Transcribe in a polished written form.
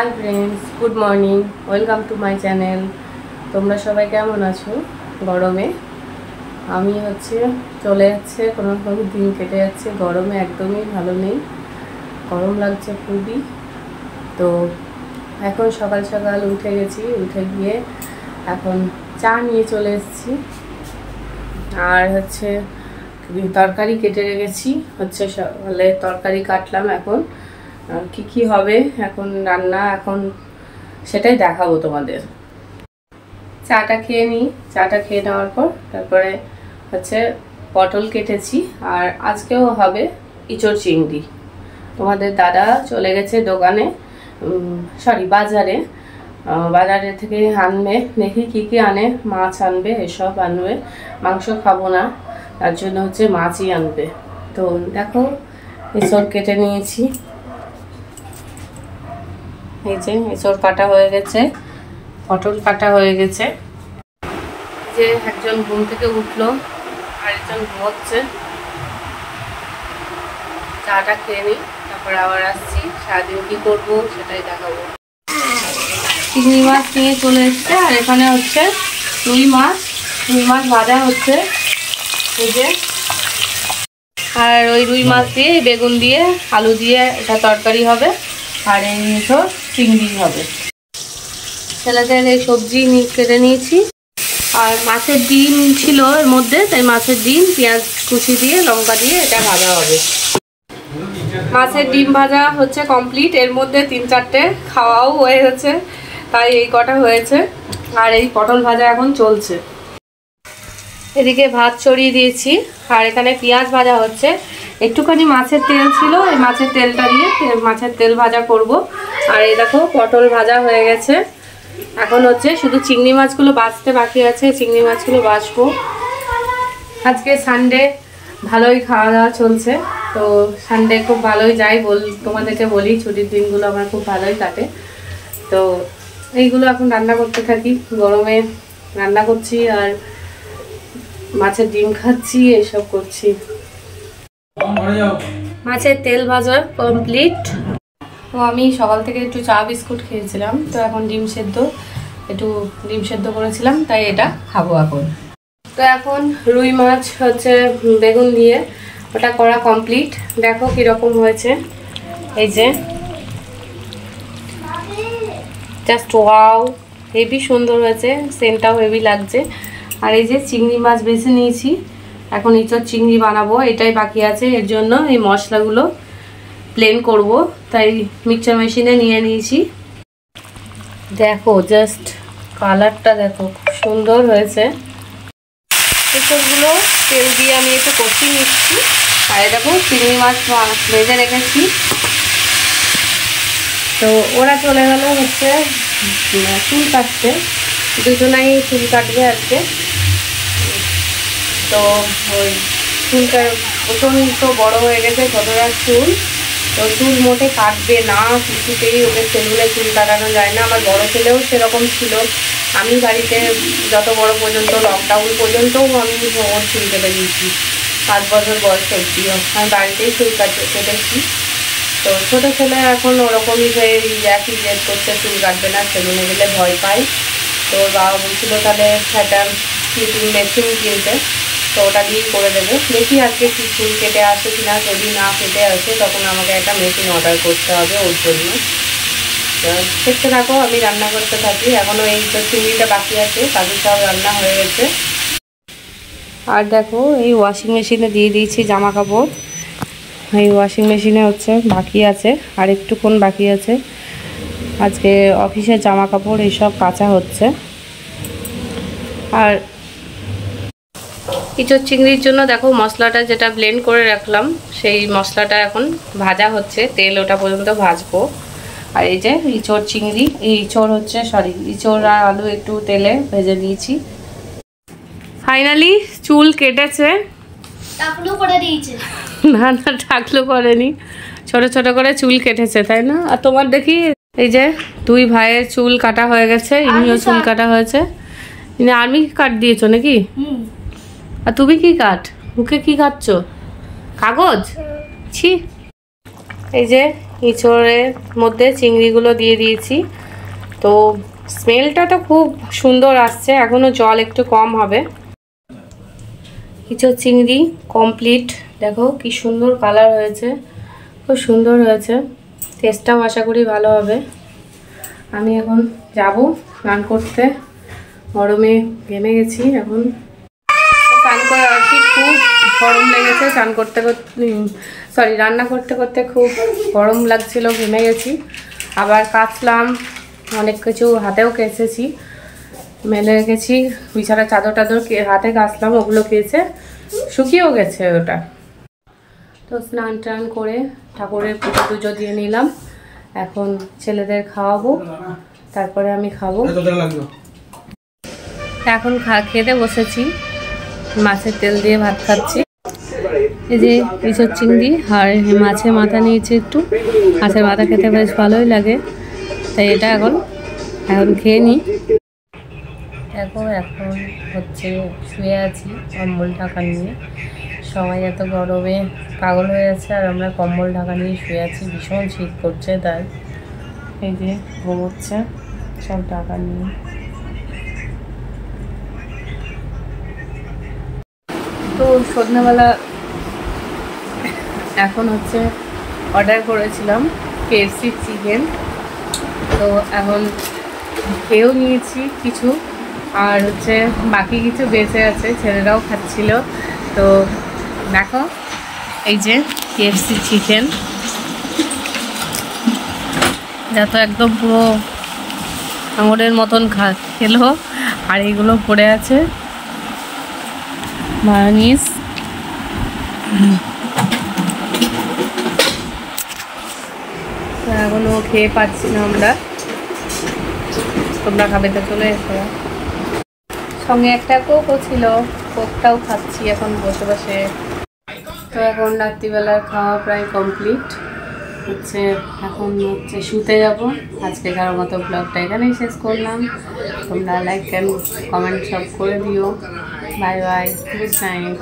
Hi friends, good morning, welcome to my channel. তোমরা সবাই কেমন আছো? গরমে আমি চলে যাচ্ছে, কোনো দিন কেটে যাচ্ছে। গরমে একদমই ভালো নেই, গরম লাগছে খুবই। তো এখন সকাল সকাল উঠে গেছি, উঠে গিয়ে এখন চা নিয়ে চলে এসেছি। আর তরকারি কেটে রেখেছি, সকালে তরকারি কাটলাম। এখন কি কি হবে এখন রান্না, এখন সেটাই দেখাবো তোমাদের। চাটা খেয়ে নিই, চাটা খেয়ে নেওয়ার পর তারপরে পটল কেটেছি। আর আজকেও হবে ইঁচড় চিংড়ি। তোমাদের দাদা চলে গেছে দোকানে, বাজারে। বাজারে থেকে আনবে, দেখি কি কি আনে। মাছ আনবে, এসব আনবে। মাংস খাবো না, তার জন্য মাছই আনবে। তো দেখো, এসব কেটে নিয়েছি। এই যে এসব কাটা হয়ে গেছে, পটল কাটা হয়ে গেছে। যে একজন ঘুম থেকে উঠলো, আরেকজন ঘুমোচ্ছে। চাটা খেয়ে নিই, তারপর আবার আসছি। সারাদিন কি করবো সেটাই দেখাবো। চিংড়ি মাছ নিয়ে চলে এসছে, আর এখানে রুই মাছ ভাজা হচ্ছে। এই যে, আর ওই রুই মাছ দিয়ে বেগুন দিয়ে আলু দিয়ে এটা তরকারি হবে। আর এই সব চিংড়ি হবে। ছেলেদের এই সবজি কেটে নিয়েছি। আর মাছের ডিম ছিল এর মধ্যে, তাই মাছের ডিম পেঁয়াজ কুচি দিয়ে লঙ্কা দিয়ে এটা ভাজা হবে। মাছের ডিম ভাজা কমপ্লিট। এর মধ্যে 3-4টে খাওয়াও হয়ে গেছে, তাই এই কটা হয়েছে। আর এই পটল ভাজা এখন চলছে। এদিকে ভাত চড়িয়ে দিয়েছি, আর এখানে পেঁয়াজ ভাজা হচ্ছে। একটুখানি মাছের তেল ছিল, এই মাছের তেলটা দিয়ে মাছের তেল ভাজা করব। আর এই দেখো পটল ভাজা হয়ে গেছে। এখন শুধু চিংড়ি মাছগুলো বাছতে বাকি আছে, চিংড়ি মাছগুলো বাছবো। আজকে সানডে, ভালোই খাওয়া দাওয়া চলছে। তো সানডে খুব ভালোই যাই, তোমাদেরকে বলি ছুটির দিনগুলো আমার খুব ভালোই কাটে। তো এইগুলো এখন রান্না করতে থাকি। গরমে রান্না করছি, আর মাছের ডিম খাচ্ছি, এসব করছি। মাছের তেল ভাজা কমপ্লিট। তো আমি সকাল থেকে একটু চা বিস্কুট খেয়েছিলাম, তো এখন একটু ডিম সেদ্ধ করেছিলাম, তাই এটা খাবো এখন। তো এখন রুই মাছ বেগুন দিয়ে ওটা করা কমপ্লিট। দেখো কীরকম হয়েছে। এই যে জাস্ট ওয়াও, হেভি সুন্দর হয়েছে, সেন্টটাও হেভি লাগছে। আর এই যে চিংড়ি মাছ বেছে নিয়েছি, এখন ইঁচড় চিংড়ি বানাবো, এটাই বাকি আছে। এর জন্য এই মশলাগুলো প্লেন করব, তাই মিক্সচার মেশিনে নিয়ে নিয়েছি। দেখো জাস্ট কালারটা দেখো, খুব সুন্দর হয়েছে। এসবগুলো তেল দিয়ে আমি একটু কষিয়ে নিচ্ছি। আর দেখো চিংড়ি মাছ ভেজে রেখেছি। তো ওরা চলে গেল চুল কাটতে, দুজনাই চুল কাটবে আজকে। তো ওই চুলটা প্রচণ্ড বড় হয়ে গেছে, ছোটরা চুল। তো চুল মোটে কাটবে না কিছুতেই, ওকে সেলুনে চুল কাটানো যায় না। আমার বড় ছেলেও সেরকম ছিল। আমি বাড়িতে যত বড় পর্যন্ত, লকডাউন পর্যন্তও আমি ওর চুল কেটে দিয়েছি। 5 বছর বয়স অবধি আমি বাড়িতেই চুল কেটেছি। তো ছোটো ছেলে এখন ওরকমই হয়ে একই জেদ করছে, চুল কাটবে না, সেলুনে গেলে ভয় পাই। তো ওর বাবা বলছিল তাহলে একটা ক্লিপিং মেশিন কিনতে, তো ওটা দিয়েই করে দেবে। দেখি আজকে কি চুল কেটে আসে কিনা। যদি না কেটে আসে তখন আমাকে একটা মেশিন অর্ডার করতে হবে ওর জন্য। দেখতে থাকো, আমি রান্না করতে থাকি। এখনও এই চিংড়িটা বাকি আছে, বাকি সব রান্না হয়ে গেছে। আর দেখো এই ওয়াশিং মেশিনে দিয়ে দিয়েছি জামা কাপড়। এই ওয়াশিং মেশিনে বাকি আছে, আর একটুক্ষণ বাকি আছে। আজকে অফিসের জামা কাপড় এইসব কাচা হচ্ছে। আর ইঁচড় চিংড়ির জন্য দেখো মশলাটা যেটা ব্লেন্ড করে রাখলাম, সেই মশলাটা এখন ভাজা হচ্ছে, তেল ওটা পর্যন্ত ভাজবো। আর এই যে ইঁচড় চিংড়ি, এই ইঁচড় আর আলু একটু তেলে ভেজে নিয়েছি। ফাইনালি চুল কেটেছে, টাকলু করে দিয়েছে। না না, টাকলু করেনি, ছোট ছোট করে চুল কেটেছে, তাই না? আর তোমার দেখি এই যে 2 ভাইয়ের চুল কাটা হয়ে গেছে, ইনিও চুল কাটা হয়েছে। ইনি আর্মি কাট দিয়েছো নাকি? আর তুমি কি কাট, মুখে কি কাটছো? কাগজ? ছি। এই যে ইঁচড়ের মধ্যে চিংড়িগুলো দিয়ে দিয়েছি। তো স্মেলটা তো খুব সুন্দর আসছে, এখনও জল একটু কম হবে। ইঁচড় চিংড়ি কমপ্লিট। দেখো কি সুন্দর কালার হয়েছে, খুব সুন্দর হয়েছে। টেস্টটাও আশা করি ভালো হবে। আমি এখন যাব স্নান করতে, গরমে ঘেমে গেছি। এখন স্নান করে আসি, খুব গরম লেগেছে। স্নান করতে করতে রান্না করতে করতে খুব গরম লাগছিল, ঘেমে গেছি। আবার কাচলাম, অনেক কিছু হাতেও কেচেছি, মেলে রেখেছি। বিছানা চাদর টাদর হাতে কাচলাম, ওগুলো কেচে শুকিয়েও গেছে ওটা। তো স্নান টান করে ঠাকুরের পুজো টুজো দিয়ে নিলাম। এখন ছেলেদের খাওয়াবো, তারপরে আমি খাবো। এখন খেতে বসেছি, মাছের তেল দিয়ে ভাত খাচ্ছি। এই যে ইঁচড় চিংড়ি আর মাছের মাথা নিয়েছি একটু। মাছের মাথা খেতে বেশ ভালোই লাগে, তাই এটা এখন খেয়ে নিই। এখন হচ্ছে শুয়ে আছি কম্বল ঢাকা নিয়ে। সবাই এত গরমে পাগল হয়ে আছে, আর আমরা কম্বল ঢাকা নিয়ে শুয়ে আছি। ভীষণ শীত করছে, তাই এই যে ঘুমোচ্ছে সব ঢাকা নিয়ে। তো সন্ধ্যাবেলা এখন হচ্ছে অর্ডার করেছিলাম KFC চিকেন। তো এখন খেয়েও নিয়েছি কিছু, আর হচ্ছে বাকি কিছু বেঁচে আছে, ছেলেরাও খাচ্ছিল। তো দেখো এই যে KFC চিকেন, যা তো একদম পুরো আঙুরের মতন খেলো। আর এইগুলো পড়ে আছে মায়োনিজ। এখনো খেয়ে পাচ্ছি না আমরা, তোমরা খাবে তো চলে এসো। সঙ্গে একটা কোকও ছিল, কোকটাও খাচ্ছি এখন বসে বসে। তো এখন রাত্রিবেলার খাওয়া প্রায় কমপ্লিট হচ্ছে, এখন হচ্ছে শুতে যাব। আজকেকার মতো ব্লগটা এখানেই শেষ করলাম। তোমরা লাইক অ্যান্ড কমেন্ট সব করে দিও। Bye bye, good night.